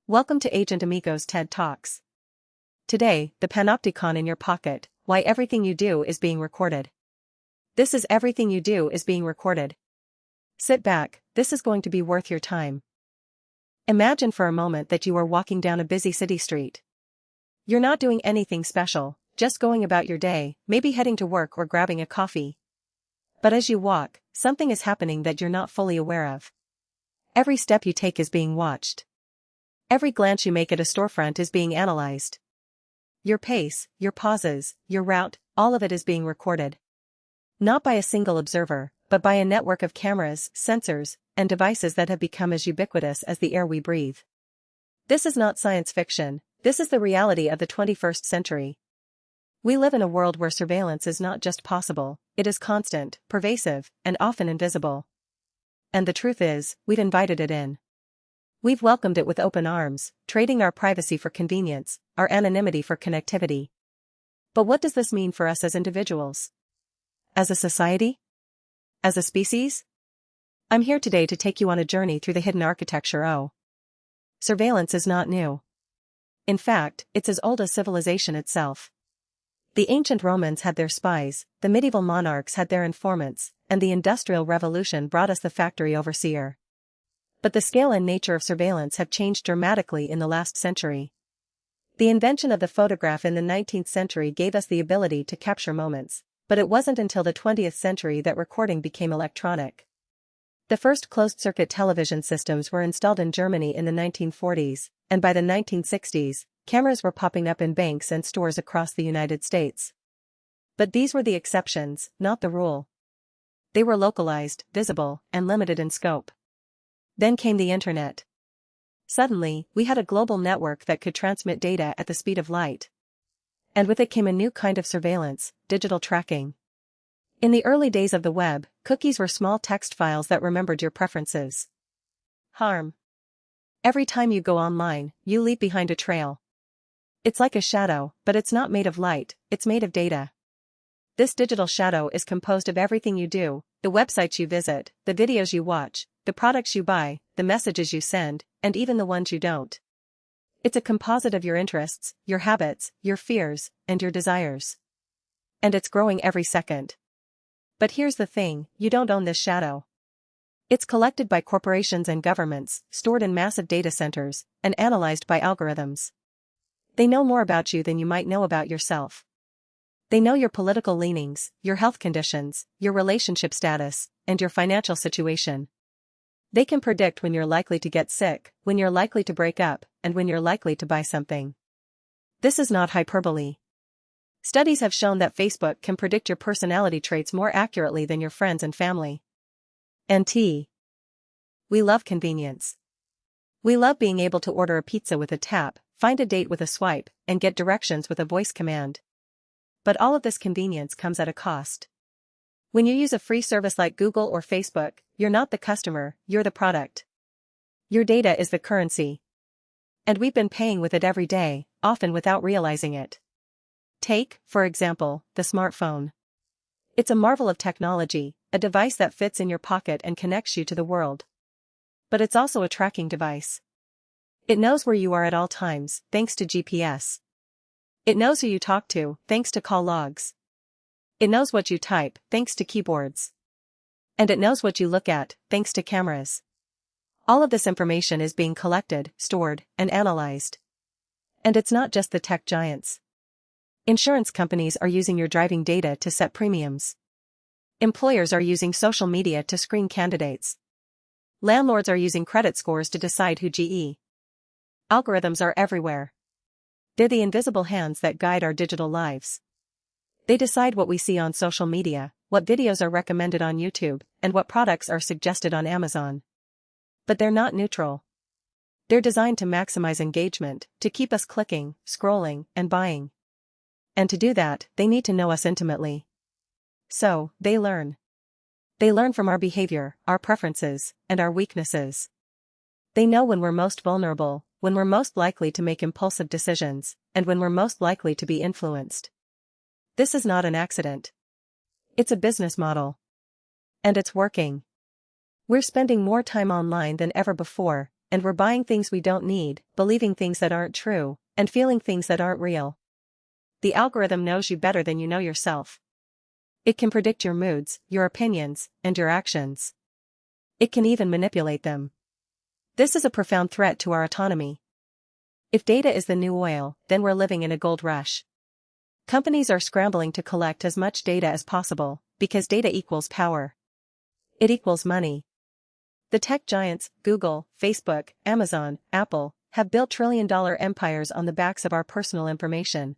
Welcome to Agent Amigos TED Talks. Today, the panopticon in your pocket, why everything you do is being recorded. This is everything you do is being recorded. Sit back, this is going to be worth your time. Imagine for a moment that you are walking down a busy city street. You're not doing anything special, just going about your day, maybe heading to work or grabbing a coffee. But as you walk, something is happening that you're not fully aware of. Every step you take is being watched. Every glance you make at a storefront is being analyzed. Your pace, your pauses, your route, all of it is being recorded. Not by a single observer, but by a network of cameras, sensors, and devices that have become as ubiquitous as the air we breathe. This is not science fiction, this is the reality of the 21st century. We live in a world where surveillance is not just possible, it is constant, pervasive, and often invisible. And the truth is, we've invited it in. We've welcomed it with open arms, trading our privacy for convenience, our anonymity for connectivity. But what does this mean for us as individuals? As a society? As a species? I'm here today to take you on a journey through the hidden architecture. Surveillance is not new. In fact, it's as old as civilization itself. The ancient Romans had their spies, the medieval monarchs had their informants, and the Industrial Revolution brought us the factory overseer. But the scale and nature of surveillance have changed dramatically in the last century. The invention of the photograph in the 19th century gave us the ability to capture moments, but it wasn't until the 20th century that recording became electronic. The first closed-circuit television systems were installed in Germany in the 1940s, and by the 1960s, cameras were popping up in banks and stores across the United States. But these were the exceptions, not the rule. They were localized, visible, and limited in scope. Then came the internet. Suddenly, we had a global network that could transmit data at the speed of light. And with it came a new kind of surveillance, digital tracking. In the early days of the web, cookies were small text files that remembered your preferences. Harm. Every time you go online, you leave behind a trail. It's like a shadow, but it's not made of light, it's made of data. This digital shadow is composed of everything you do, the websites you visit, the videos you watch, the products you buy, the messages you send, and even the ones you don't. It's a composite of your interests, your habits, your fears, and your desires. And it's growing every second. But here's the thing, you don't own this shadow. It's collected by corporations and governments, stored in massive data centers, and analyzed by algorithms. They know more about you than you might know about yourself. They know your political leanings, your health conditions, your relationship status, and your financial situation. They can predict when you're likely to get sick, when you're likely to break up, and when you're likely to buy something. This is not hyperbole. Studies have shown that Facebook can predict your personality traits more accurately than your friends and family. We love convenience. We love being able to order a pizza with a tap, find a date with a swipe, and get directions with a voice command. But all of this convenience comes at a cost. When you use a free service like Google or Facebook, you're not the customer, you're the product. Your data is the currency. And we've been paying with it every day, often without realizing it. Take, for example, the smartphone. It's a marvel of technology, a device that fits in your pocket and connects you to the world. But it's also a tracking device. It knows where you are at all times, thanks to GPS. It knows who you talk to, thanks to call logs. It knows what you type, thanks to keyboards. And it knows what you look at, thanks to cameras. All of this information is being collected, stored, and analyzed. And it's not just the tech giants. Insurance companies are using your driving data to set premiums. Employers are using social media to screen candidates. Landlords are using credit scores to decide who GE. Algorithms are everywhere. They're the invisible hands that guide our digital lives. They decide what we see on social media, what videos are recommended on YouTube, and what products are suggested on Amazon. But they're not neutral. They're designed to maximize engagement, to keep us clicking, scrolling, and buying. And to do that, they need to know us intimately. So, they learn. They learn from our behavior, our preferences, and our weaknesses. They know when we're most vulnerable, when we're most likely to make impulsive decisions, and when we're most likely to be influenced. This is not an accident. It's a business model. And it's working. We're spending more time online than ever before, and we're buying things we don't need, believing things that aren't true, and feeling things that aren't real. The algorithm knows you better than you know yourself. It can predict your moods, your opinions, and your actions. It can even manipulate them. This is a profound threat to our autonomy. If data is the new oil, then we're living in a gold rush. Companies are scrambling to collect as much data as possible, because data equals power. It equals money. The tech giants, Google, Facebook, Amazon, Apple, have built trillion-dollar empires on the backs of our personal information.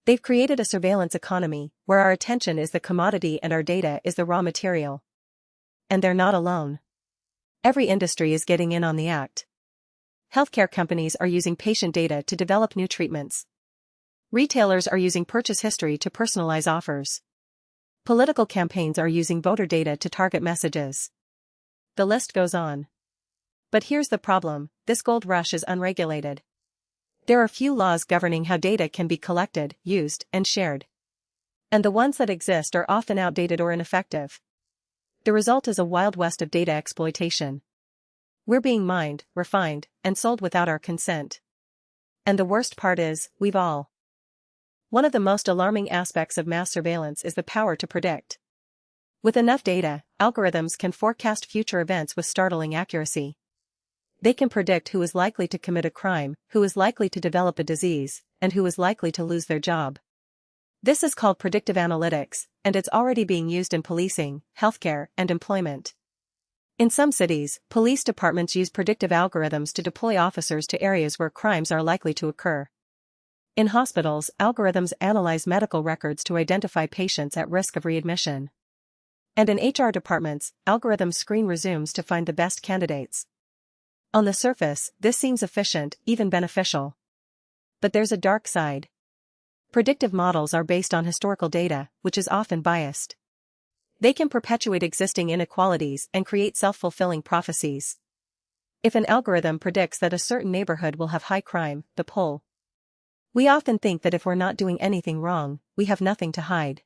They've created a surveillance economy, where our attention is the commodity and our data is the raw material. And they're not alone. Every industry is getting in on the act. Healthcare companies are using patient data to develop new treatments. Retailers are using purchase history to personalize offers. Political campaigns are using voter data to target messages. The list goes on. But here's the problem: this gold rush is unregulated. There are few laws governing how data can be collected, used, and shared. And the ones that exist are often outdated or ineffective. The result is a wild west of data exploitation. We're being mined, refined, and sold without our consent. And the worst part is, we've all. One of the most alarming aspects of mass surveillance is the power to predict. With enough data, algorithms can forecast future events with startling accuracy. They can predict who is likely to commit a crime, who is likely to develop a disease, and who is likely to lose their job. This is called predictive analytics, and it's already being used in policing, healthcare, and employment. In some cities, police departments use predictive algorithms to deploy officers to areas where crimes are likely to occur. In hospitals, algorithms analyze medical records to identify patients at risk of readmission. And in HR departments, algorithms screen resumes to find the best candidates. On the surface, this seems efficient, even beneficial. But there's a dark side. Predictive models are based on historical data, which is often biased. They can perpetuate existing inequalities and create self-fulfilling prophecies. If an algorithm predicts that a certain neighborhood will have high crime, the poll. We often think that if we're not doing anything wrong, we have nothing to hide.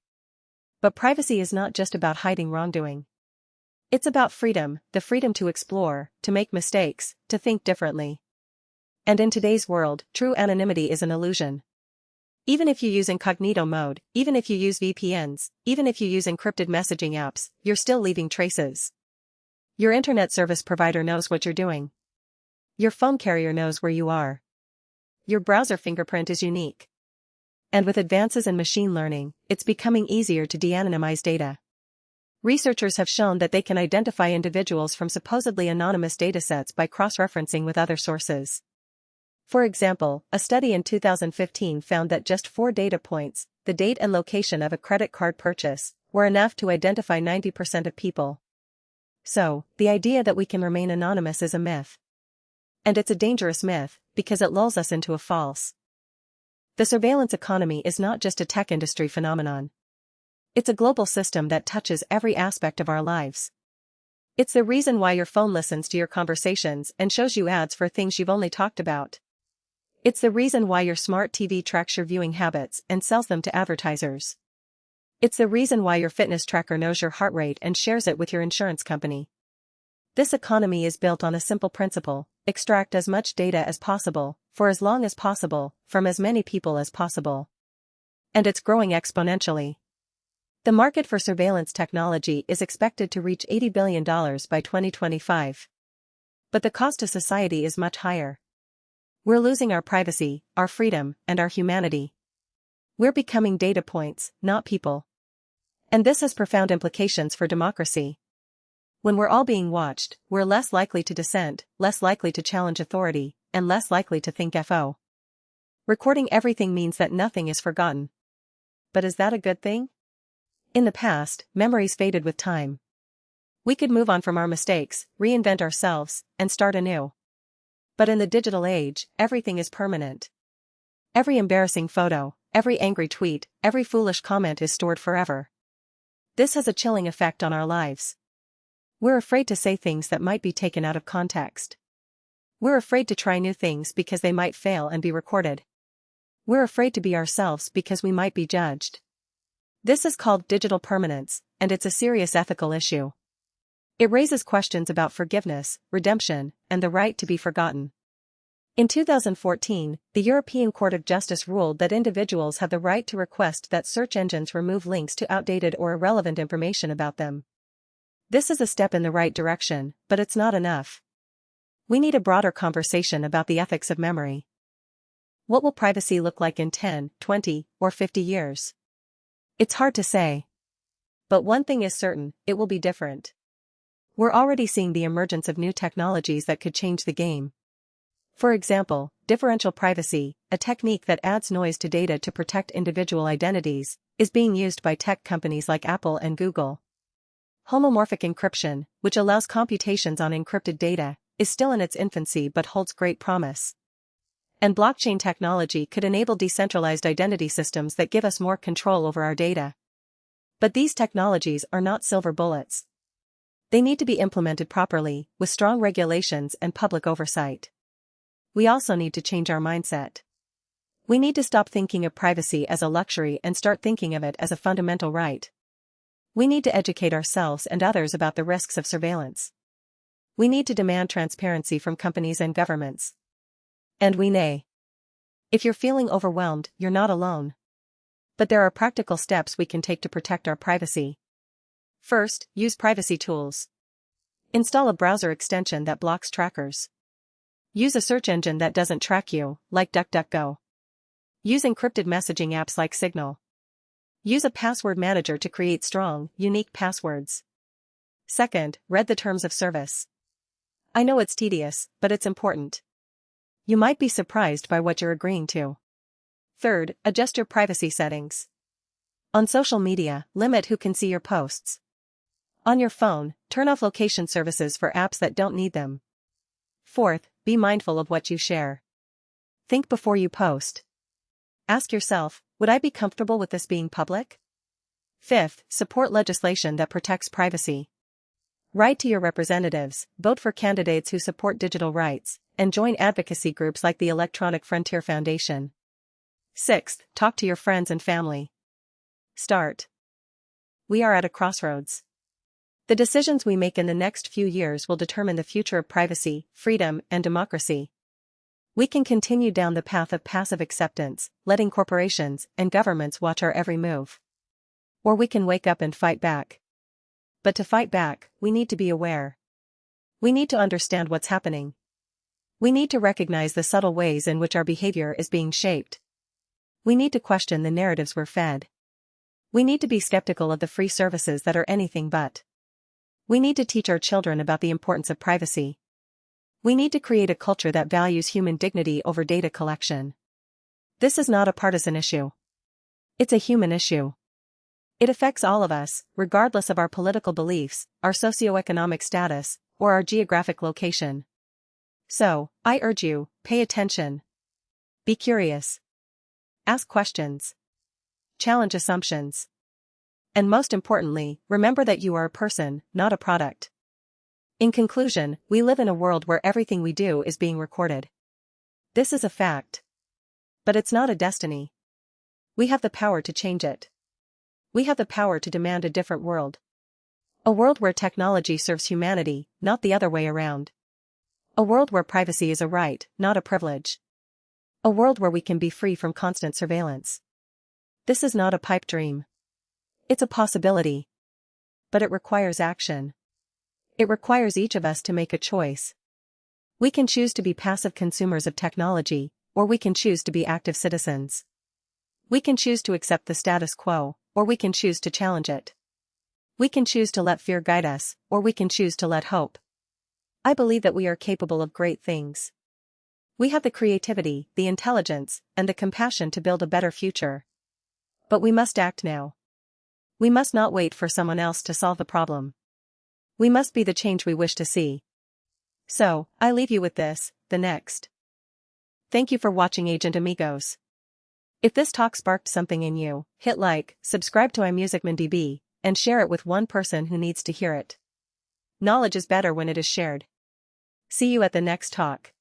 But privacy is not just about hiding wrongdoing. It's about freedom, the freedom to explore, to make mistakes, to think differently. And in today's world, true anonymity is an illusion. Even if you use incognito mode, even if you use VPNs, even if you use encrypted messaging apps, you're still leaving traces. Your internet service provider knows what you're doing. Your phone carrier knows where you are. Your browser fingerprint is unique. And with advances in machine learning, it's becoming easier to de-anonymize data. Researchers have shown that they can identify individuals from supposedly anonymous datasets by cross-referencing with other sources. For example, a study in 2015 found that just 4 data points, the date and location of a credit card purchase, were enough to identify 90% of people. So, the idea that we can remain anonymous is a myth. And it's a dangerous myth, because it lulls us into a false. The surveillance economy is not just a tech industry phenomenon. It's a global system that touches every aspect of our lives. It's the reason why your phone listens to your conversations and shows you ads for things you've only talked about. It's the reason why your smart TV tracks your viewing habits and sells them to advertisers. It's the reason why your fitness tracker knows your heart rate and shares it with your insurance company. This economy is built on a simple principle: extract as much data as possible, for as long as possible, from as many people as possible. And it's growing exponentially. The market for surveillance technology is expected to reach $80 billion by 2025. But the cost to society is much higher. We're losing our privacy, our freedom, and our humanity. We're becoming data points, not people. And this has profound implications for democracy. When we're all being watched, we're less likely to dissent, less likely to challenge authority, and less likely to think FO. Recording everything means that nothing is forgotten. But is that a good thing? In the past, memories faded with time. We could move on from our mistakes, reinvent ourselves, and start anew. But in the digital age, everything is permanent. Every embarrassing photo, every angry tweet, every foolish comment is stored forever. This has a chilling effect on our lives. We're afraid to say things that might be taken out of context. We're afraid to try new things because they might fail and be recorded. We're afraid to be ourselves because we might be judged. This is called digital permanence, and it's a serious ethical issue. It raises questions about forgiveness, redemption, and the right to be forgotten. In 2014, the European Court of Justice ruled that individuals have the right to request that search engines remove links to outdated or irrelevant information about them. This is a step in the right direction, but it's not enough. We need a broader conversation about the ethics of memory. What will privacy look like in 10, 20, or 50 years? It's hard to say. But one thing is certain, it will be different. We're already seeing the emergence of new technologies that could change the game. For example, differential privacy, a technique that adds noise to data to protect individual identities, is being used by tech companies like Apple and Google. Homomorphic encryption, which allows computations on encrypted data, is still in its infancy but holds great promise. And blockchain technology could enable decentralized identity systems that give us more control over our data. But these technologies are not silver bullets. They need to be implemented properly, with strong regulations and public oversight. We also need to change our mindset. We need to stop thinking of privacy as a luxury and start thinking of it as a fundamental right. We need to educate ourselves and others about the risks of surveillance. We need to demand transparency from companies and governments. And we may. If you're feeling overwhelmed, you're not alone. But there are practical steps we can take to protect our privacy. First, use privacy tools. Install a browser extension that blocks trackers. Use a search engine that doesn't track you, like DuckDuckGo. Use encrypted messaging apps like Signal. Use a password manager to create strong, unique passwords. Second, read the terms of service. I know it's tedious, but it's important. You might be surprised by what you're agreeing to. Third, adjust your privacy settings. On social media, limit who can see your posts. On your phone, turn off location services for apps that don't need them. Fourth, be mindful of what you share. Think before you post. Ask yourself, would I be comfortable with this being public? Fifth, support legislation that protects privacy. Write to your representatives, vote for candidates who support digital rights, and join advocacy groups like the Electronic Frontier Foundation. Sixth, talk to your friends and family. Start. We are at a crossroads. The decisions we make in the next few years will determine the future of privacy, freedom, and democracy. We can continue down the path of passive acceptance, letting corporations and governments watch our every move. Or we can wake up and fight back. But to fight back, we need to be aware. We need to understand what's happening. We need to recognize the subtle ways in which our behavior is being shaped. We need to question the narratives we're fed. We need to be skeptical of the free services that are anything but. We need to teach our children about the importance of privacy. We need to create a culture that values human dignity over data collection. This is not a partisan issue. It's a human issue. It affects all of us, regardless of our political beliefs, our socioeconomic status, or our geographic location. So, I urge you, pay attention. Be curious. Ask questions. Challenge assumptions. And most importantly, remember that you are a person, not a product. In conclusion, we live in a world where everything we do is being recorded. This is a fact. But it's not a destiny. We have the power to change it. We have the power to demand a different world. A world where technology serves humanity, not the other way around. A world where privacy is a right, not a privilege. A world where we can be free from constant surveillance. This is not a pipe dream. It's a possibility. But it requires action. It requires each of us to make a choice. We can choose to be passive consumers of technology, or we can choose to be active citizens. We can choose to accept the status quo, or we can choose to challenge it. We can choose to let fear guide us, or we can choose to let hope. I believe that we are capable of great things. We have the creativity, the intelligence, and the compassion to build a better future. But we must act now. We must not wait for someone else to solve the problem. We must be the change we wish to see. So, I leave you with this, the next. Thank you for watching Agent Amigos. If this talk sparked something in you, hit like, subscribe to AIMUSICMAN-DB, and share it with one person who needs to hear it. Knowledge is better when it is shared. See you at the next talk.